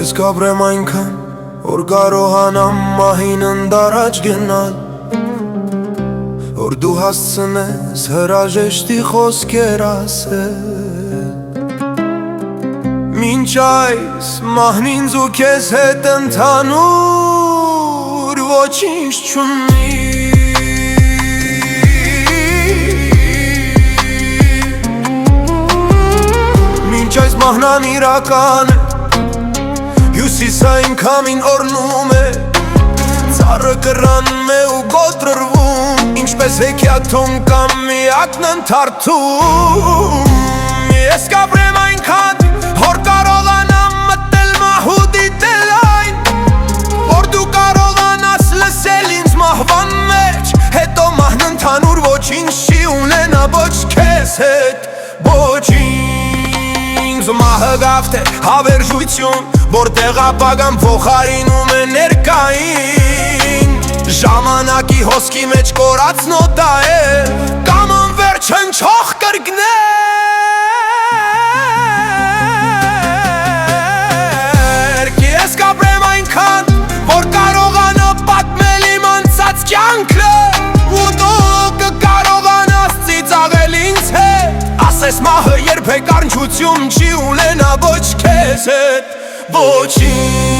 Ես կապրեմ այնքան, որ կարողանամ մահին ընդառաջ գնալ, որ դու հասցնես հրաժեշտի խոսքեր ասել։ Մինչ այս մահն ինձ ու քեզ հետ ընդհանուր ոչինչ չունի։ Մինչ այս մահն անիրական է, Հյուսիսային քամին օրնում է, ծառը կռանում է ու գոտրվում, ինչպես հեքիաթում կամ միակն ընդհարթում։ Ես կապրեմ այնքան, որ կարողանամ մտնել մահու դիտել այն, որ դու կարողանաս լսել ինձ մահվան մեջ, հետո մահն ընդհանուր ոչինչ չի ունենա ոչ քեզ հետ, ոչինչ։ Մահը գավթ է, հավերժություն, որտեղ ապագան փոխարինում է ներկային, ժամանակի հոսքի մեջ կորած նոտա է, կամ անվերջ հնչող կրկներ։ Ես կապրեմ այնքան, որ կարողանա պատմել իմ անցած կյանքը, ու դու կկարողանաս ծիծաղել ինձ հետ, ասես մահը երբեք առնչություն չի ունենա ոչ քեզ հետ, ոչինչ։